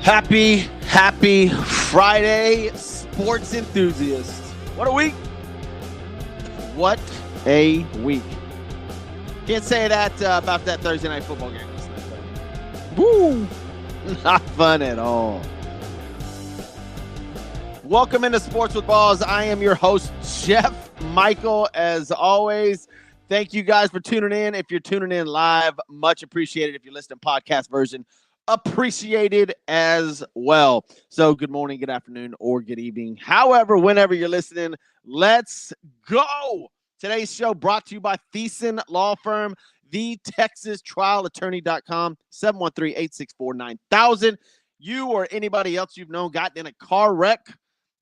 Happy Friday, sports enthusiasts. What a week. What a week. Can't say that about that Thursday night football game last night. Woo! Not fun at all. Welcome into Sports with Balls. I am your host, Jeff Michael. As always, thank you guys for tuning in. If you're tuning in live, much appreciated. If you're listening podcast version, appreciated as well. So good morning, good afternoon, or good evening. However, whenever you're listening, let's go. Today's show brought to you by Thiessen Law Firm, the TexasTrialAttorney.com, 713-864-9000. You or anybody else you've known gotten in a car wreck,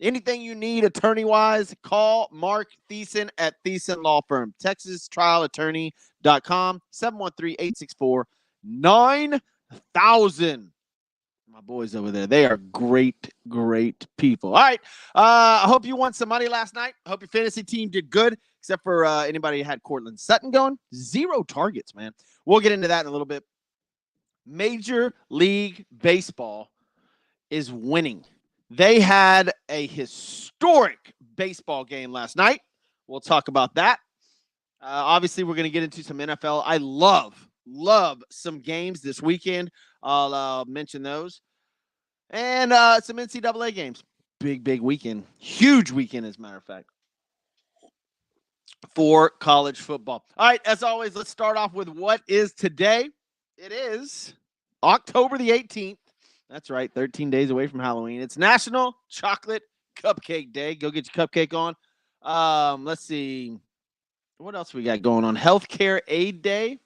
anything you need attorney-wise, call Mark Thiessen at Thiessen Law Firm, TexasTrialAttorney.com, 713-864-9000. My boys over there, they are great people. All right, I hope you won some money last night. I hope your fantasy team did good, except for anybody who had Cortland Sutton going. 0 targets, man. We'll get into that in a little bit. Major League Baseball is winning. They had a historic baseball game last night. We'll talk about that. Obviously, we're going to get into some NFL. I love some games this weekend. I'll mention those. And some NCAA games. Big weekend. Huge weekend, as a matter of fact, for college football. All right, as always, let's start off with what is today. It is October the 18th. That's right, 13 days away from Halloween. It's National Chocolate Cupcake Day. Go get your cupcake on. Let's see. What else we got going on? Healthcare Aid Day.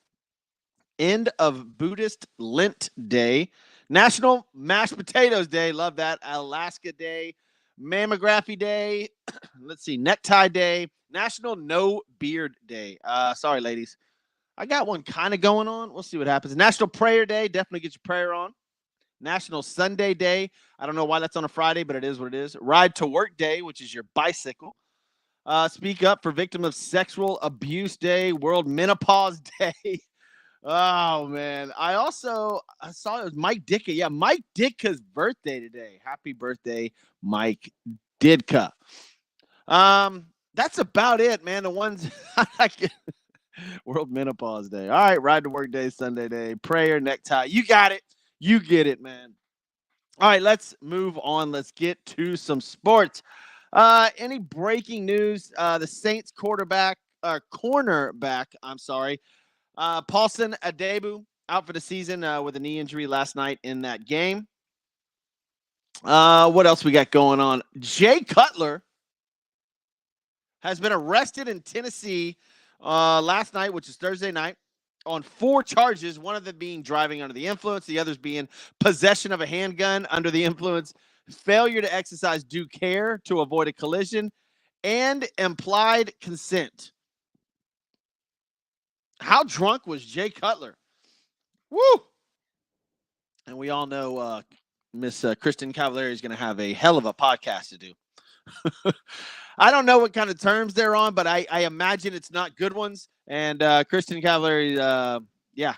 End of Buddhist Lent Day. National Mashed Potatoes Day. Love that. Alaska Day. Mammography Day. Let's see. Necktie Day. National No Beard Day. Sorry, ladies. I got one kind of going on. We'll see what happens. National Prayer Day. Definitely get your prayer on. National Sunday Day. I don't know why that's on a Friday, but it is what it is. Ride to Work Day, which is your bicycle. Speak Up for Victim of Sexual Abuse Day. World Menopause Day. Oh, man. I saw it was Mike Ditka. Yeah, Mike Ditka's birthday today. Happy birthday, Mike Ditka. That's about it, man. The ones World Menopause Day. All right, Ride to Work Day, Sunday Day, prayer, necktie. You got it. You get it, man. All right, let's move on. Let's get to some sports. Any breaking news? The Saints cornerback, Paulson Adebu, out for the season with a knee injury last night in that game. What else we got going on? Jay Cutler has been arrested in Tennessee last night, which is Thursday night, on 4 charges, one of them being driving under the influence, the others being possession of a handgun under the influence, failure to exercise due care to avoid a collision, and implied consent. How drunk was Jay Cutler? Woo! And we all know Miss Kristen Cavallari is going to have a hell of a podcast to do. I don't know what kind of terms they're on, but I imagine it's not good ones. And Kristen Cavallari,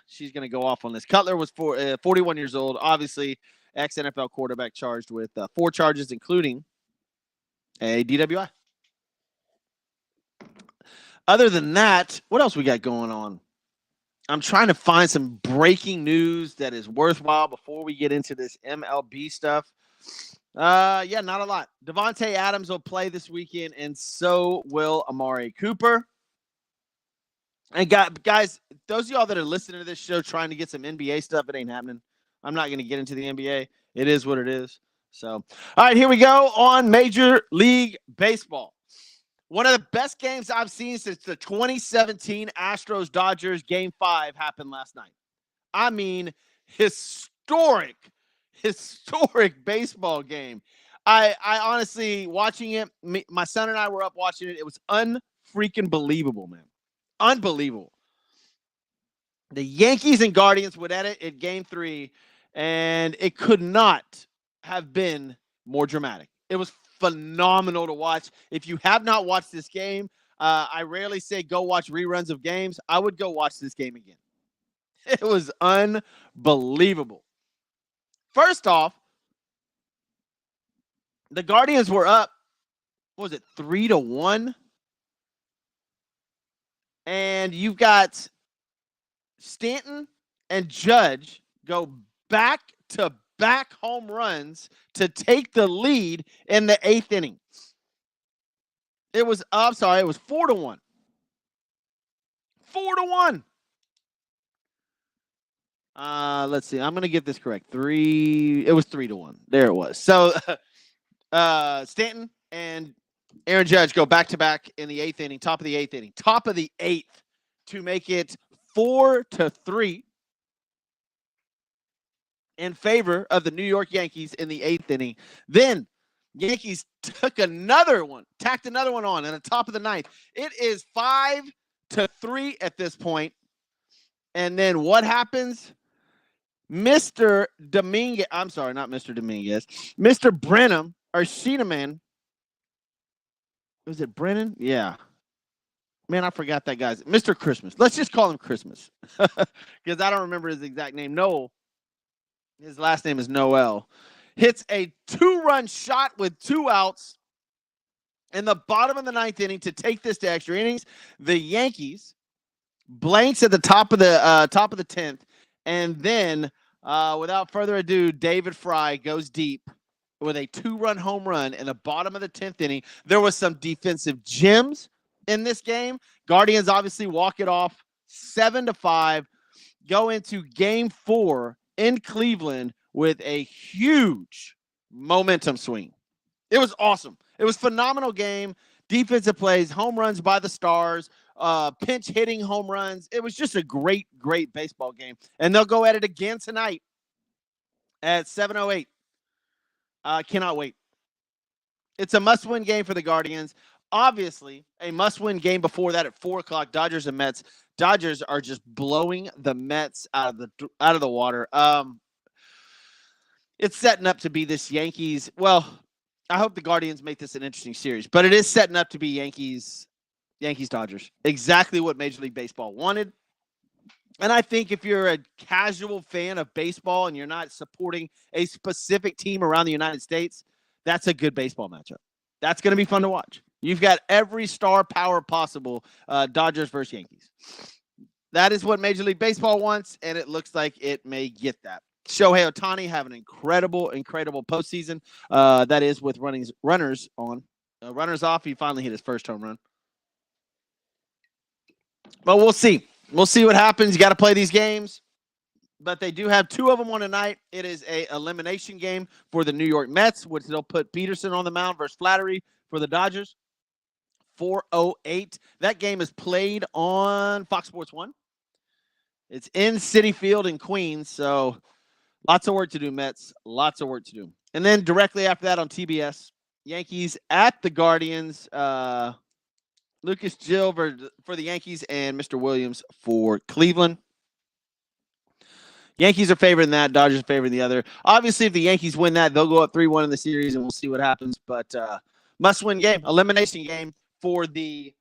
she's going to go off on this. Cutler was 41 years old, obviously ex-NFL quarterback charged with 4 charges, including a DWI. Other than that, what else we got going on? I'm trying to find some breaking news that is worthwhile before we get into this MLB stuff. Not a lot. Devontae Adams will play this weekend, and so will Amari Cooper. And guys, those of y'all that are listening to this show trying to get some NBA stuff, it ain't happening. I'm not going to get into the NBA. It is what it is. So, all right, here we go on Major League Baseball. One of the best games I've seen since the 2017 Astros-Dodgers Game 5 happened last night. I mean, historic baseball game. I honestly, watching it, my son and I were up watching it. It was unfreaking believable, man. Unbelievable. The Yankees and Guardians would end it at Game 3, and it could not have been more dramatic. It was phenomenal to watch. If you have not watched this game, I rarely say go watch reruns of games. I would go watch this game again. It was unbelievable. First off, The Guardians were up, what was it, 3-1? And you've got Stanton and Judge go back-to-back home runs to take the lead in the 8th inning. It was 4-1. 4-1. Let's see. I'm going to get this correct. It was 3-1. There it was. So Stanton and Aaron Judge go back-to-back in the 8th inning, top of the 8th inning, top of the 8th to make it 4-3 in favor of the New York Yankees in the 8th inning. Then Yankees tacked another one on in the top of the 9th. It is 5-3 at this point. And then what happens? Mr. Dominguez, I'm sorry, not Mr. Dominguez, Mr. Brenham, or Sheenaman. Was it Brennan? Yeah. Man, I forgot that guy's. Mr. Christmas. Let's just call him Christmas because I don't remember his exact name. Noel. His last name is Noel. Hits a 2-run shot with 2 outs in the bottom of the 9th inning to take this to extra innings. The Yankees blanks at the top of the 10th, and then without further ado, David Fry goes deep with a 2-run home run in the bottom of the 10th inning. There was some defensive gems in this game. Guardians obviously walk it off 7-5, go into game 4 in Cleveland with a huge momentum swing. It was awesome. It was a phenomenal game. Defensive plays, home runs by the Stars, pinch hitting home runs. It was just a great, great baseball game. And they'll go at it again tonight at 7:08. Cannot wait. It's a must-win game for the Guardians. Obviously, a must-win game before that at 4 o'clock, Dodgers and Mets. Dodgers are just blowing the Mets out of the water. It's setting up to be this Yankees. Well, I hope the Guardians make this an interesting series, but it is setting up to be Yankees Dodgers. Exactly what Major League Baseball wanted. And I think if you're a casual fan of baseball and you're not supporting a specific team around the United States, that's a good baseball matchup. That's going to be fun to watch. You've got every star power possible, Dodgers versus Yankees. That is what Major League Baseball wants, and it looks like it may get that. Shohei Ohtani have an incredible, incredible postseason. That is with runners on. Runners off, he finally hit his first home run. But we'll see. We'll see what happens. You got to play these games. But they do have 2 of them on tonight. It is a elimination game for the New York Mets, which they'll put Peterson on the mound versus Flattery for the Dodgers. 4:08. That game is played on Fox Sports 1. It's in Citi Field in Queens, so lots of work to do, Mets. Lots of work to do. And then directly after that on TBS, Yankees at the Guardians. Lucas Gill for the Yankees and Mr. Williams for Cleveland. Yankees are favoring that. Dodgers are favoring the other. Obviously, if the Yankees win that, they'll go up 3-1 in the series, and we'll see what happens. But must-win game, elimination game for the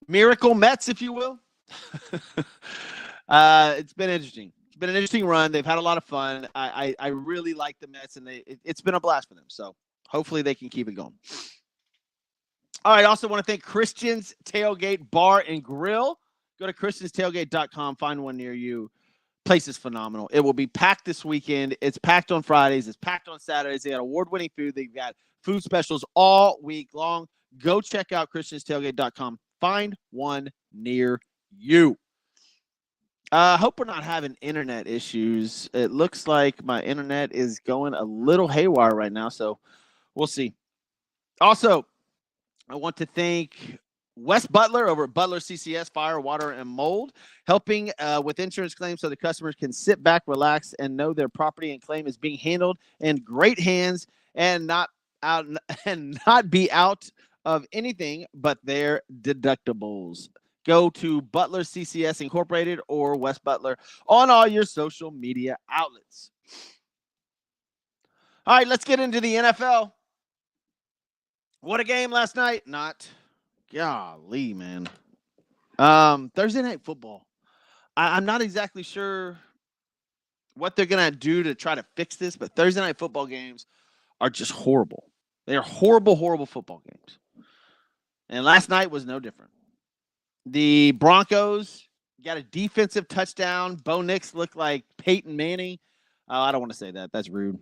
Miracle Mets, if you will. It's been interesting. It's been an interesting run. They've had a lot of fun. I really like the Mets, and it's been a blast for them. So hopefully they can keep it going. All right. Also want to thank Christian's Tailgate Bar and Grill. Go to christianstailgate.com. Find one near you. Place is phenomenal. It will be packed this weekend. It's packed on Fridays. It's packed on Saturdays. They got award-winning food. They've got food specials all week long. Go check out christianstailgate.com. Find one near you. I hope we're not having internet issues. It looks like my internet is going a little haywire right now, so we'll see. Also, I want to thank Wes Butler over at Butler CCS, Fire, Water, and Mold, helping with insurance claims so the customers can sit back, relax, and know their property and claim is being handled in great hands and not be out of anything but their deductibles. Go to Butler CCS Incorporated or Wes Butler on all your social media outlets. All right, let's get into the NFL. What a game last night. Golly, man. Thursday Night Football. I'm not exactly sure what they're going to do to try to fix this, but Thursday Night Football games are just horrible. They are horrible, horrible football games. And last night was no different. The Broncos got a defensive touchdown. Bo Nix looked like Peyton Manning. I don't want to say that. That's rude.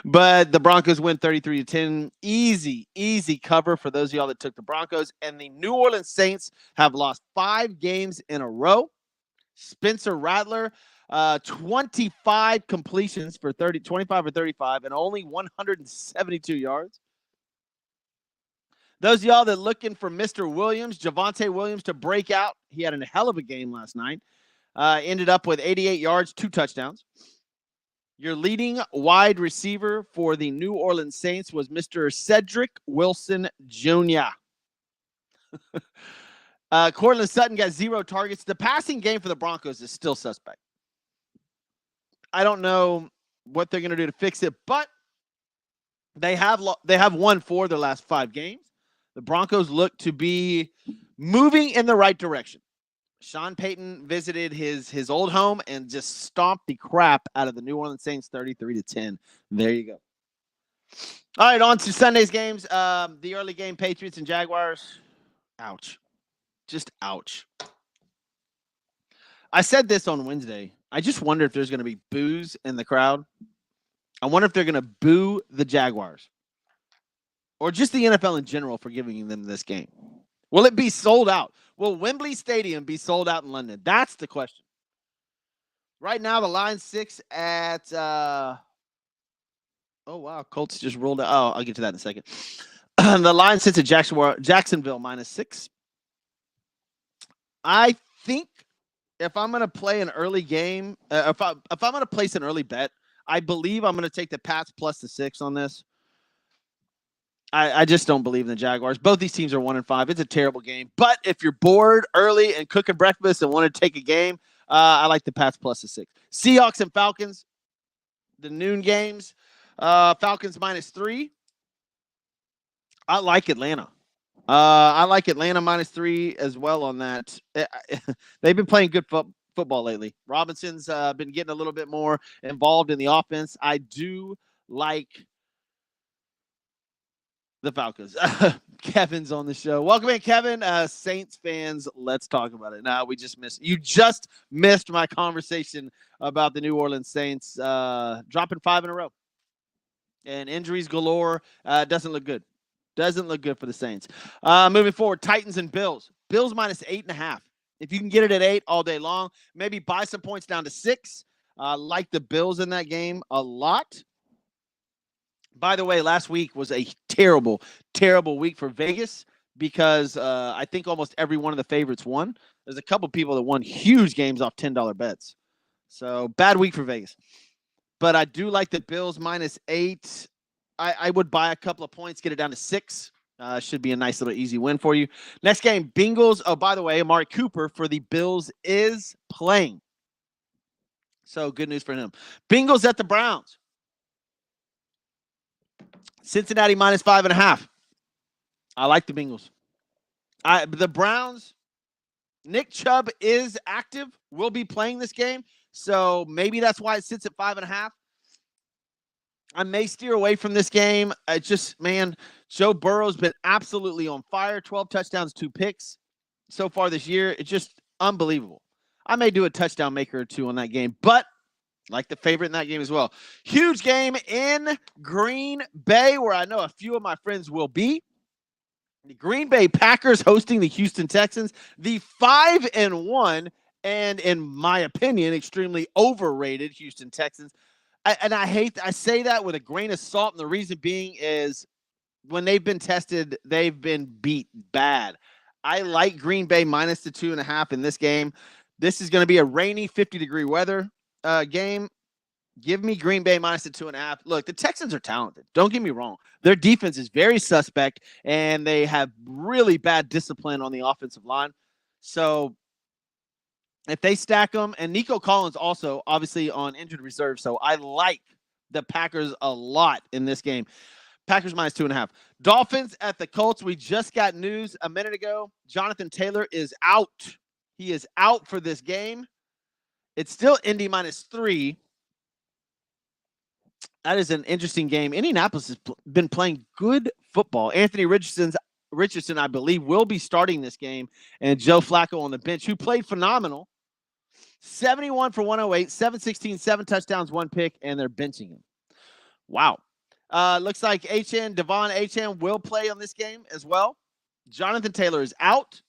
But the Broncos win 33-10. Easy cover for those of y'all that took the Broncos. And the New Orleans Saints have lost 5 games in a row. Spencer Rattler, 25 completions for 25 or 35, and only 172 yards. Those of y'all that looking for Mr. Williams, Javonte Williams, to break out, he had a hell of a game last night. Ended up with 88 yards, 2 touchdowns. Your leading wide receiver for the New Orleans Saints was Mr. Cedric Wilson Jr. Cortland Sutton got 0 targets. The passing game for the Broncos is still suspect. I don't know what they're going to do to fix it, but they have won 4 of their last 5 games. The Broncos look to be moving in the right direction. Sean Payton visited his old home and just stomped the crap out of the New Orleans Saints 33-10. There you go. All right, on to Sunday's games. The early game, Patriots and Jaguars. Ouch. Just ouch. I said this on Wednesday. I just wonder if there's going to be boos in the crowd. I wonder if they're going to boo the Jaguars or just the NFL in general for giving them this game. Will it be sold out? Will Wembley Stadium be sold out in London? That's the question. Right now, the line's 6 at oh, wow. Colts just rolled out. Oh, I'll get to that in a second. The line sits at Jacksonville -6. I think if I'm going to play an early game, if I'm going to place an early bet, I believe I'm going to take the Pats plus the 6 on this. I just don't believe in the Jaguars. Both these teams are 1-5. It's a terrible game. But if you're bored early and cooking breakfast and want to take a game, I like the Pats plus the 6. Seahawks and Falcons, the noon games. Falcons -3. I like Atlanta. I like Atlanta -3 as well on that. They've been playing good football lately. Robinson's been getting a little bit more involved in the offense. I do like the Falcons. Kevin's on the show. Welcome in, Kevin. Saints fans, let's talk about it. Now, you just missed my conversation about the New Orleans Saints dropping 5 in a row. And injuries galore. Doesn't look good. Doesn't look good for the Saints. Moving forward, Titans and Bills. Bills -8.5. If you can get it at 8 all day long, maybe buy some points down to 6. Like the Bills in that game a lot. By the way, last week was a terrible, terrible week for Vegas because I think almost every one of the favorites won. There's a couple people that won huge games off $10 bets. So bad week for Vegas. But I do like the Bills -8. I would buy a couple of points, get it down to 6. Should be a nice little easy win for you. Next game, Bengals. Oh, by the way, Amari Cooper for the Bills is playing. So good news for him. Bengals at the Browns. Cincinnati -5.5. I like the Bengals. The Browns, Nick Chubb is active, will be playing this game. So maybe that's why it sits at 5.5. I may steer away from this game. Joe Burrow's been absolutely on fire. 12 touchdowns, 2 picks so far this year. It's just unbelievable. I may do a touchdown maker or 2 on that game, but like the favorite in that game as well. Huge game in Green Bay, where I know a few of my friends will be. The Green Bay Packers hosting the Houston Texans. The 5-1, and in my opinion, extremely overrated Houston Texans. I say that with a grain of salt, and the reason being is when they've been tested, they've been beat bad. I like Green Bay minus the 2.5 in this game. This is going to be a rainy 50-degree weather game. Give me Green Bay minus the 2.5. Look, the Texans are talented. Don't get me wrong. Their defense is very suspect, and they have really bad discipline on the offensive line. So if they stack them, and Nico Collins also obviously on injured reserve, so I like the Packers a lot in this game. Packers minus 2.5. Dolphins at the Colts. We just got news a minute ago. Jonathan Taylor is out. He is out for this game. It's still Indy -3. That is an interesting game. Indianapolis has been playing good football. Anthony Richardson, I believe, will be starting this game, and Joe Flacco on the bench, who played phenomenal. 71 for 108, 716, 7 touchdowns, 1 pick, and they're benching him. Wow. Looks like Devon Achane will play on this game as well. Jonathan Taylor is out.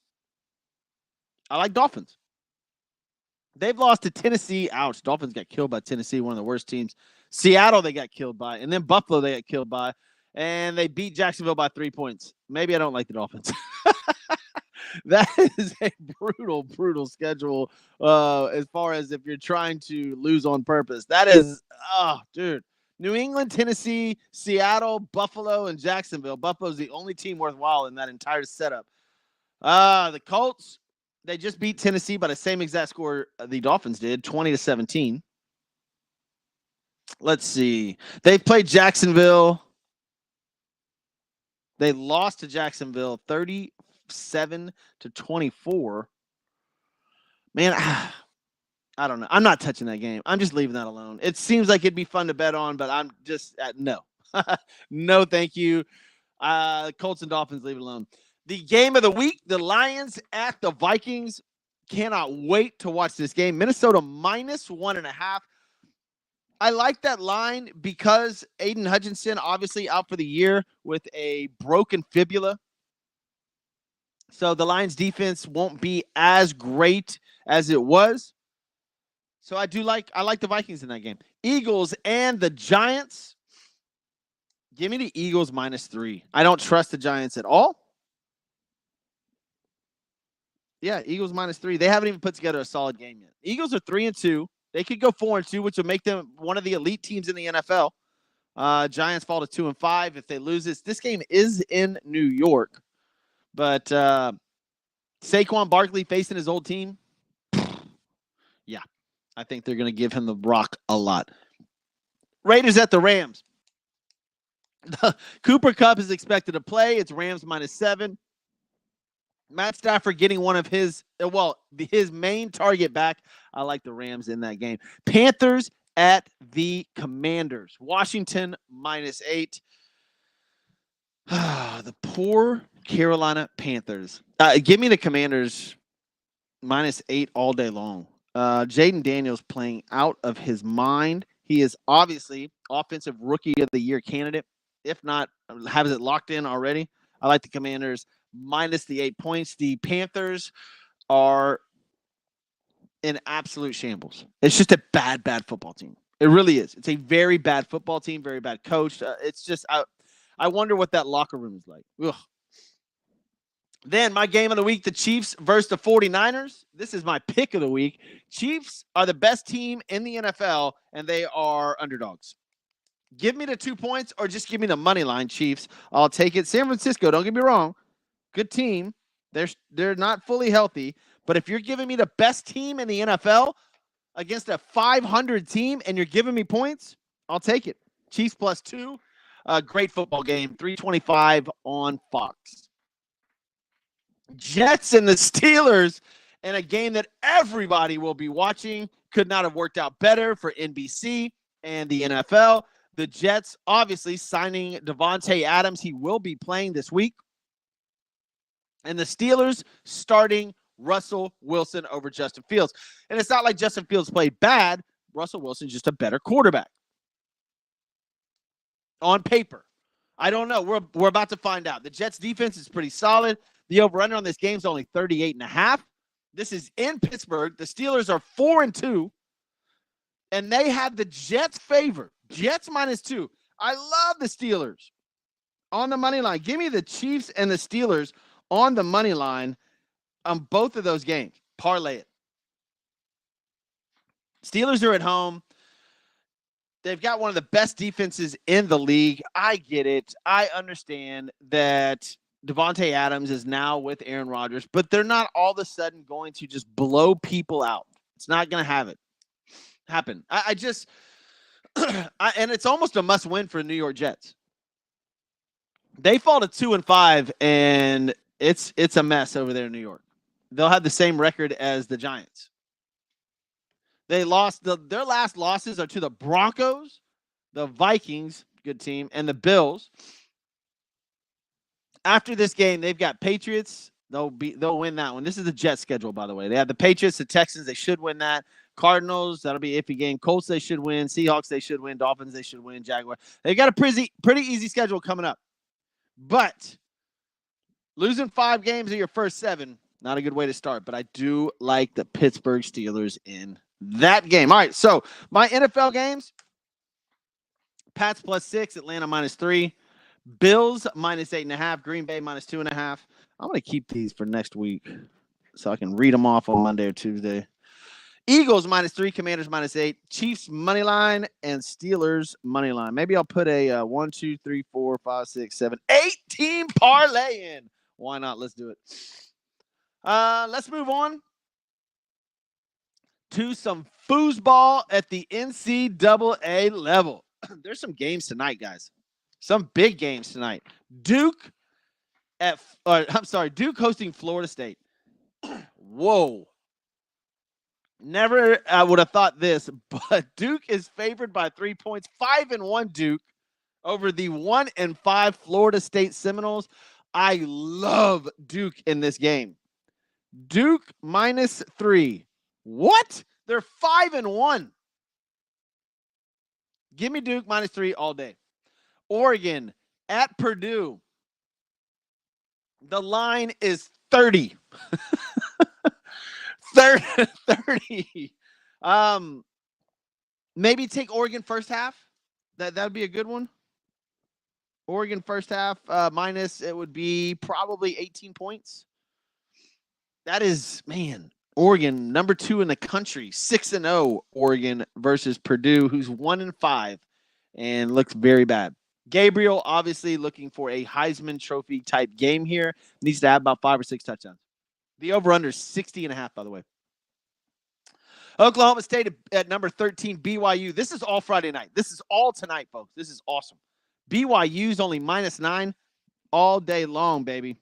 I like Dolphins. They've lost to Tennessee. Ouch. Dolphins got killed by Tennessee, one of the worst teams. Seattle, they got killed by. And then Buffalo, they got killed by. And they beat Jacksonville by 3 points. Maybe I don't like the Dolphins. That is a brutal, brutal schedule as far as if you're trying to lose on purpose. That is, dude. New England, Tennessee, Seattle, Buffalo, and Jacksonville. Buffalo's the only team worthwhile in that entire setup. The Colts, they just beat Tennessee by the same exact score the Dolphins did, 20-17. Let's see. They've played Jacksonville. They lost to Jacksonville 37-24. Man, I don't know. I'm not touching that game. I'm just leaving that alone. It seems like it'd be fun to bet on, but I'm just no. No, thank you. Colts and Dolphins, leave it alone. The game of the week, the Lions at the Vikings. Cannot wait to watch this game. Minnesota -1.5. I like that line because Aiden Hutchinson obviously out for the year with a broken fibula. So the Lions defense won't be as great as it was. So I like the Vikings in that game. Eagles and the Giants. Give me the Eagles -3. I don't trust the Giants at all. Yeah, Eagles -3. They haven't even put together a solid game yet. Eagles are 3-2. They could go 4-2, which would make them one of the elite teams in the NFL. Giants fall to 2-5 if they lose this. This game is in New York, but Saquon Barkley facing his old team. Yeah, I think they're going to give him the rock a lot. Raiders at the Rams. Cooper Kupp is expected to play. It's Rams -7. Matt Stafford getting one of his main target back. I like the Rams in that game. Panthers at the Commanders. Washington -8. The poor Carolina Panthers. Give me the Commanders -8 all day long. Jaden Daniels playing out of his mind. He is obviously offensive rookie of the year candidate. If not, has it locked in already. I like the Commanders -8 points. The Panthers are in absolute shambles. It's just a bad football team. It really is. It's a very bad football team, very bad coach. It's just, I wonder what that locker room is like. Ugh. Then my game of the week, the Chiefs versus the 49ers. This is my pick of the week. Chiefs are the best team in the NFL, and they are underdogs. Give me the 2 points or just give me the money line, Chiefs. I'll take it. San Francisco, don't get me wrong. Good team. They're not fully healthy. But if you're giving me the best team in the NFL against a 500 team and you're giving me points, I'll take it. Chiefs +2. Great football game. 325 on Fox. Jets and the Steelers in a game that everybody will be watching. Could not have worked out better for NBC and the NFL. The Jets obviously signing Devontae Adams. He will be playing this week. And the Steelers starting Russell Wilson over Justin Fields. And it's not like Justin Fields played bad. Russell Wilson's just a better quarterback. On paper. I don't know. We're about to find out. The Jets defense is pretty solid. The over-under on this game is only 38.5. This is in Pittsburgh. The Steelers are 4-2. And they have the Jets favored. Jets -2. I love the Steelers on the money line. Give me the Chiefs and the Steelers on the money line on both of those games. Parlay it. Steelers are at home. They've got one of the best defenses in the league. I get it. I understand that Devontae Adams is now with Aaron Rodgers, but they're not all of a sudden going to just blow people out. It's not going to happen. I just and it's almost a must-win for the New York Jets. They fall to 2-5, and it's a mess over there in New York. They'll have the same record as the Giants. They lost their last losses are to the Broncos, the Vikings, good team, and the Bills. After this game, they've got Patriots. They'll win that one. This is the Jets schedule, by the way. They have the Patriots, the Texans. They should win that. Cardinals, that'll be an iffy game. Colts, they should win. Seahawks, they should win. Dolphins, they should win. Jaguars. They got a pretty easy schedule coming up. But losing 5 games in your first 7, not a good way to start. But I do like the Pittsburgh Steelers in that game. All right, so my NFL games, Pats +6, Atlanta -3. Bills -8.5, Green Bay -2.5. I'm going to keep these for next week so I can read them off on Monday or Tuesday. Eagles -3, Commanders -8, Chiefs money line, and Steelers money line. Maybe I'll put a 1, 2, 3, 4, 5, 6, 7, 8 team parlay in. Why not? Let's do it. Let's move on to some foosball at the NCAA level. There's some games tonight, guys. Some big games tonight. Duke hosting Florida State. Whoa. Never would have thought this, but Duke is favored by 3 points. 5-1 Duke over the 1-5 Florida State Seminoles. I love Duke in this game. Duke -3. What? They're 5-1. Give me Duke -3 all day. Oregon at Purdue. The line is 30. 30. Maybe take Oregon first half. That would be a good one. Oregon first half minus, it would be probably 18 points. That is, man, Oregon, number 2 in the country, 6-0 Oregon versus Purdue, who's 1-5 and looks very bad. Gabriel, obviously looking for a Heisman Trophy type game here. Needs to have about 5 or 6 touchdowns. The over-under is 60.5, by the way. Oklahoma State at number 13, BYU. This is all Friday night. This is all tonight, folks. This is awesome. BYU's only -9 all day long, baby.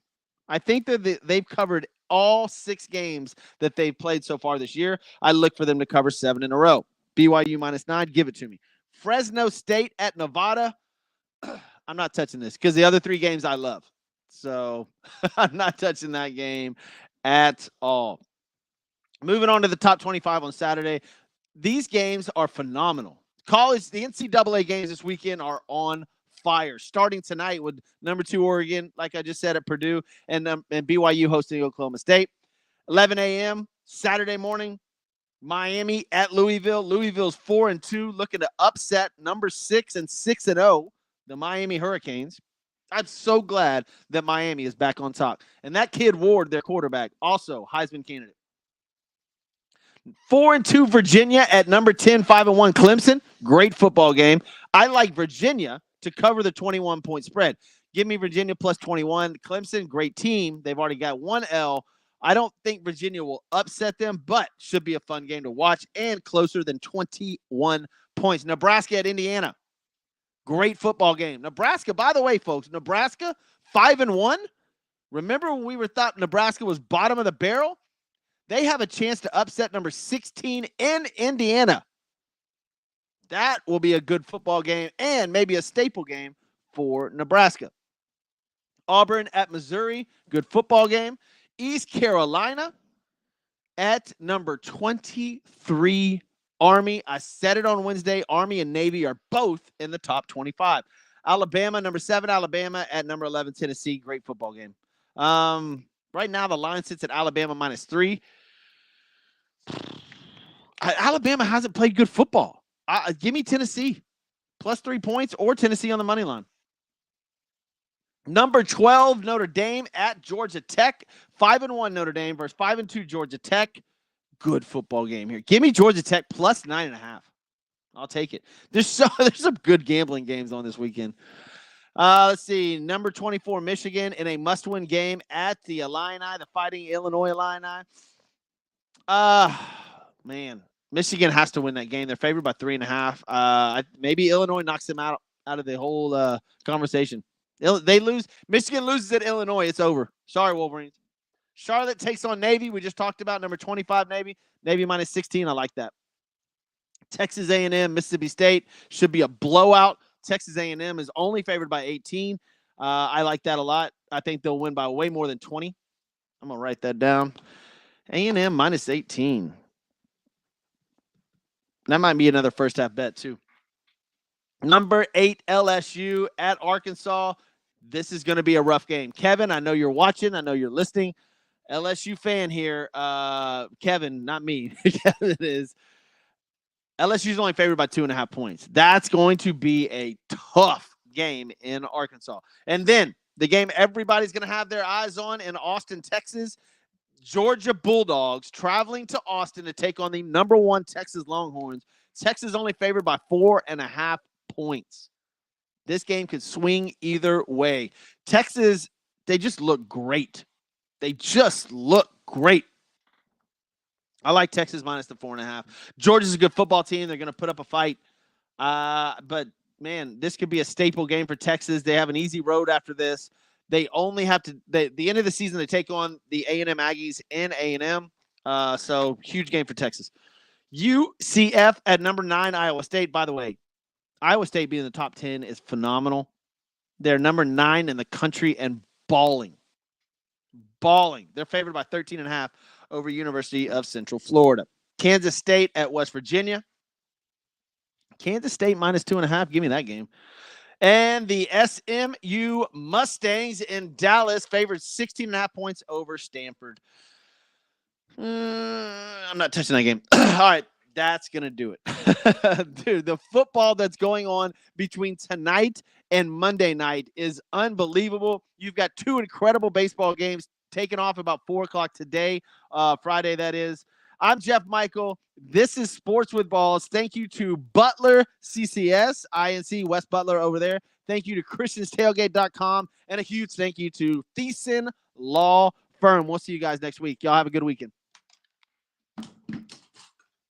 I think that they've covered all 6 games that they've played so far this year. I look for them to cover 7 in a row. BYU -9, give it to me. Fresno State at Nevada. I'm not touching this because the other 3 games I love. So I'm not touching that game at all. Moving on to the top 25 on Saturday. These games are phenomenal. The NCAA games this weekend are on fire. Starting tonight with number 2 Oregon, like I just said, at Purdue, and BYU hosting Oklahoma State. 11 a.m. Saturday morning, Miami at Louisville. Louisville's 4-2, looking to upset number 6 and 6-0, the Miami Hurricanes. I'm so glad that Miami is back on top. And that kid Ward, their quarterback, also Heisman candidate. 4-2 Virginia at number 10, 5-1 Clemson. Great football game. I like Virginia to cover the 21-point spread. Give me Virginia +21. Clemson, great team. They've already got 1 L. I don't think Virginia will upset them, but should be a fun game to watch and closer than 21 points. Nebraska at Indiana. Great football game. Nebraska, by the way, folks, Nebraska 5-1. Remember when we thought Nebraska was bottom of the barrel? They have a chance to upset number 16 in Indiana. That will be a good football game and maybe a staple game for Nebraska. Auburn at Missouri, good football game. East Carolina at number 23 Army. I said it on Wednesday. Army and Navy are both in the top 25. Alabama, number 7, Alabama at number 11, Tennessee. Great football game. Right now, the line sits at Alabama -3. Alabama hasn't played good football. Give me Tennessee +3 points or Tennessee on the money line. Number 12, Notre Dame at Georgia Tech. 5-1 Notre Dame versus 5-2 Georgia Tech. Good football game here. Give me Georgia Tech +9.5. I'll take it. There's some good gambling games on this weekend. Let's see. Number 24, Michigan in a must-win game at the Illini, the Fighting Illinois Illini. Man, Michigan has to win that game. They're favored by 3.5. Maybe Illinois knocks them out of the whole conversation. They lose. Michigan loses at Illinois. It's over. Sorry, Wolverines. Charlotte takes on Navy. We just talked about number 25 Navy. Navy -16. I like that. Texas A&M, Mississippi State should be a blowout. Texas A&M is only favored by 18. I like that a lot. I think they'll win by way more than 20. I'm going to write that down. A&M minus 18. That might be another first half bet too. Number 8, LSU at Arkansas. This is going to be a rough game. Kevin, I know you're watching. I know you're listening. LSU fan here. Kevin, not me. Kevin is. LSU's only favored by 2.5 points. That's going to be a tough game in Arkansas. And then the game everybody's going to have their eyes on in Austin, Texas. Georgia Bulldogs traveling to Austin to take on the number 1 Texas Longhorns. Texas only favored by 4.5 points. This game could swing either way. Texas, they just look great. They just look great. I like Texas minus the 4.5. Georgia's a good football team. They're going to put up a fight. But, man, this could be a staple game for Texas. They have an easy road after this. They only have to the end of the season, they take on the A&M Aggies in A&M. So, huge game for Texas. UCF at number 9, Iowa State. By the way, Iowa State being in the top 10 is phenomenal. They're number 9 in the country and balling. They're favored by 13.5 over University of Central Florida. Kansas State at West Virginia. Kansas State minus 2.5. Give me that game. And the SMU Mustangs in Dallas favored 16.5 points over Stanford. I'm not touching that game. All right, that's going to do it. Dude, the football that's going on between tonight and Monday night is unbelievable. You've got 2 incredible baseball games taking off about 4 o'clock today, Friday, that is. I'm Jeff Michael. This is Sports with Balls. Thank you to Butler CCS, INC, West Butler over there. Thank you to ChristiansTailgate.com. And a huge thank you to Thiessen Law Firm. We'll see you guys next week. Y'all have a good weekend.